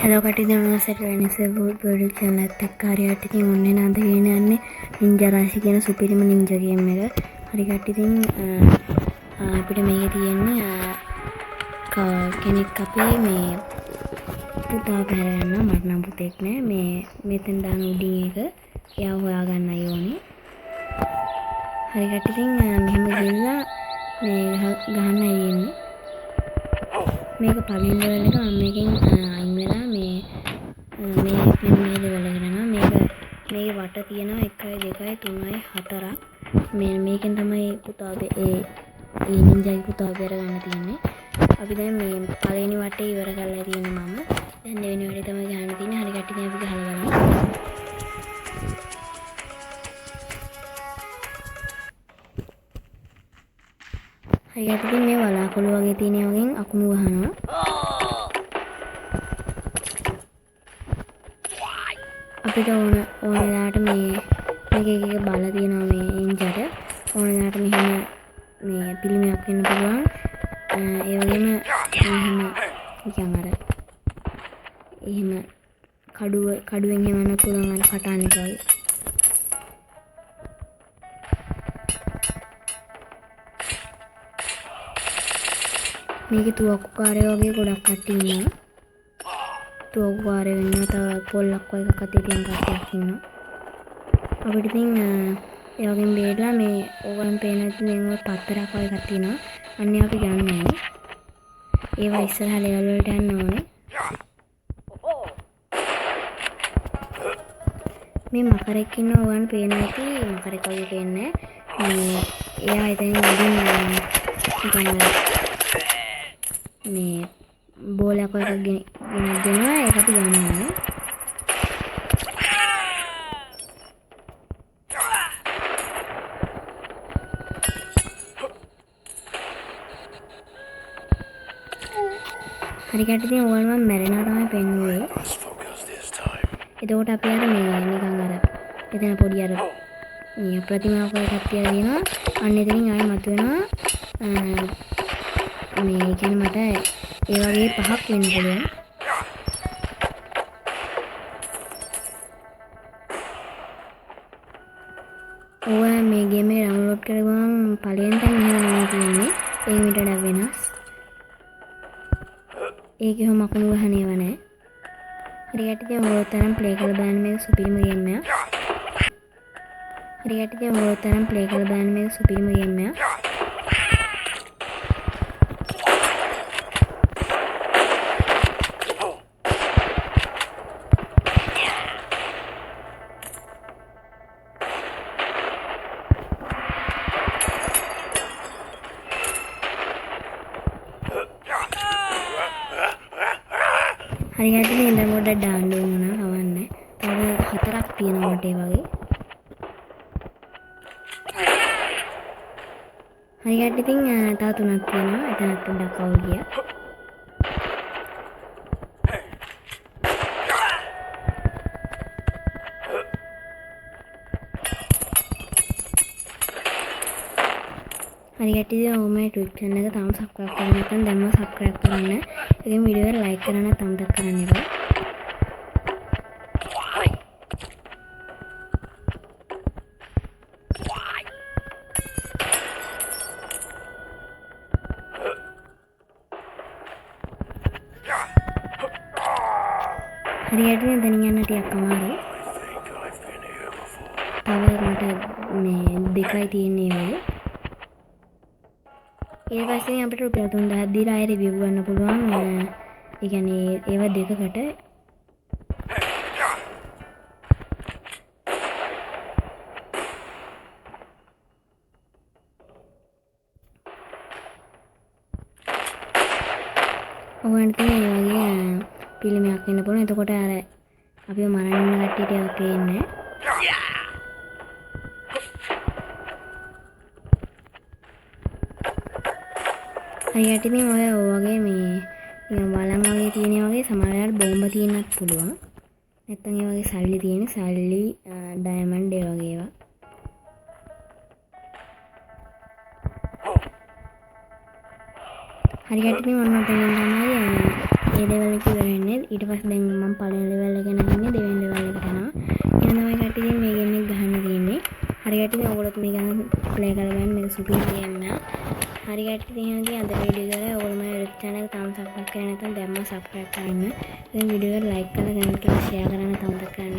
Hello කටින් set වෙනසේ body චැනලත් එක්ක හරියට ඉතින් ඔන්නේ නේද කියන යන්නේ නින්ජා රාශි කියන සුපිරිම නින්ජා ගේම් එක. හරි කටින් අපිට මේකේ තියෙන්නේ කෙනෙක් අපේ මේ පුතා පැහැර යනවා. මට නම් පුතෙක් නෑ. මේ මෙතෙන් දාන උඩින් එක එයාව හොයාගන්නයි ඕනේ. හරි කටින් මෙහෙම ගිහලා මේ ගහන්නයි ඉන්නේ. මේක පළවෙනි ලෙවල් එක මම මේකෙන් අයින් වෙලා මේ ලෙවල් එකට යනවා. මේකේ වට තියෙනවා 1 2 3 4ක්. මේකෙන් තමයි පුතාගේ ඒ නින්ජාගේ පුතාව බේරගන්න තියෙන්නේ. අපි දැන් මේ පළවෙනි වටේ ඉවර කරලා තියෙන්නේ මම. දැන් දෙවෙනි වටේ තමයි ගහන්න තියෙන්නේ. හරි කටින් අපි ගහලා බලමු. හරි කටින් මේ වලාකුළු වගේ තියෙන වගේ අකුණු ගහනවා. අපිට ඕන වෙලාවට මේක එක බල තියෙනවා මේ ඉන්ජට ඕන වෙලාවට මෙහෙම මේ පිළිමයක් වෙන්න පුළුවන්. ඒ වගේම මෙහෙම නිකන් අර එහෙම කඩුවෙන් යවන්න පුළුවන් අර කටානෙක වගේ. මේකේ තුවක්කුකාරයෝ වගේ ගොඩක් කට්ටිය ඉන්නවා. තුවක්කුකාරයෝ ඉන්නවා. තව පොල්ලක් වගේ එකක් අතේ තියෙන කට්ටියක් ඉන්නවා. අපිට ඉතින් ඒ වගේම බේරලා මේ ඕගොල්ලන් පේන මේ පත්තරක් වගේ එකක් තියෙනවා. අන්නේ අපි ගන්න ඕනේ. ඒවා ඉස්සරහ ලෙවල් වලට යන්න ඕනේ. මේ මකරෙක් ඉන්න ඕගොල්ලන් පේන ඇති. මකරෙක් වගේ පේන්නේ මේ එයා ඉතින් ඉතින් මේ බෝලයක් වගේ ගෙනවා. ඒක අපි ගන්න ඕනේ. හරි කටින් ඕගොල්ලෝ මම මැරෙනවා තමයි පෙන්නුවේ. එතකොට අපි අර මේ නිකන් අර එතන පොඩි අර මේ ප්‍රතිමාවක් වගේ එකක් තියලා තියෙනවා. අන්න එතනින් ආයෙ මතුවෙනවා. මේ කියන්නේ මට ඒ වගේ 5ක් වෙන්න පුළුවන්. ඔය මේ ගේම් එක ඩවුන්ලෝඩ් කරගමන් පළවෙනි තැන මෙහෙම තියෙන්නේ. ඒක මීට වෙනස්. ඒකේ හැම අකුණු ගහන ඒවා නැහැ. හරියට ඉතින් ඔය තරම් ප්ලේ කරලා බලන්න මේක සුපිරිම ගේම් එකක්. හරියට ඉතින් ඔය තරම් ප්ලේ කරලා බලන්න මේක සුපිරිම ගේම් එකක්. හරියට ඉතින් දැන් පොඩ්ඩක් ඩාන්න ඕන කවන්නේ. තව 4ක් තියෙනවා මට ඒ වගේ. හරියට ඉතින් තව 3ක් තියෙනවා. එතනත් පොඩ්ඩක් අවුල් ගියා. හරියට ඉතින් ඔමේ ට්විට් channel එක තාම subscribe කරලා නැත්නම් දැන්ම subscribe කරන්න. ඒකෙන් වීඩියෝ එක like කරන්න thumbs up කරන්න එපා. හරියට දැන් යන්න ටිකක් අමාරුයි. තව මට මේ 2යි තියෙන්නේ වගේ. ඒ පස්සේ අපිට රුපියල් 3000ක් දීලා ආයෙ රිවිව් ගන්න පුළුවන්. ඒ කියන්නේ ඒවා දෙකකට. ඔයගොල්ලන්ට මේ වගේ පිළිමයක් වෙන්න පුළුවන්. එතකොට අර අපිව මරන්න කට්ටියට පේන්නේ. හරියට ඉතින් ඔය වගේ මේ වලන් වගේ තියෙන වගේ සමහර වෙලාවට බෝම්බ තියෙන්නත් පුළුවන්. නැත්තම් ඒ වගේ සල්ලි තියෙන සල්ලි ඩයමන්ඩ් ඒ වගේ ඒවා. හරියට ඉතින් ඔන්න ඔතනින් තමයි ඒ ලෙවල් එක ඉවර වෙන්නේ. ඊට පස්සේ දැන් මම පළවෙනි ලෙවල් එක ගෙනගන්නේ දෙවෙනි ලෙවල් එකට යනවා. එහෙනම් තමයි කට්ටිය මේ ගේම් එක ගහන්න තියෙන්නේ. හරි කට්ටිය ඔයගොල්ලොත් මේ ගන්න ප්ලේ කරලා බලන්න මේක සුපිරි ගේම් එකක්. හරි කට්ටිය එහෙනම් අද වීඩියෝ එක ඔයගොල්ලෝ මගේ YouTube channel එක තාම subscribe කරලා නැත්නම් දැන්ම subscribe කරන්න. මේ වීඩියෝ එක like කරලා කමෙන්ට් කරලා share කරන්න තවද කරන්න.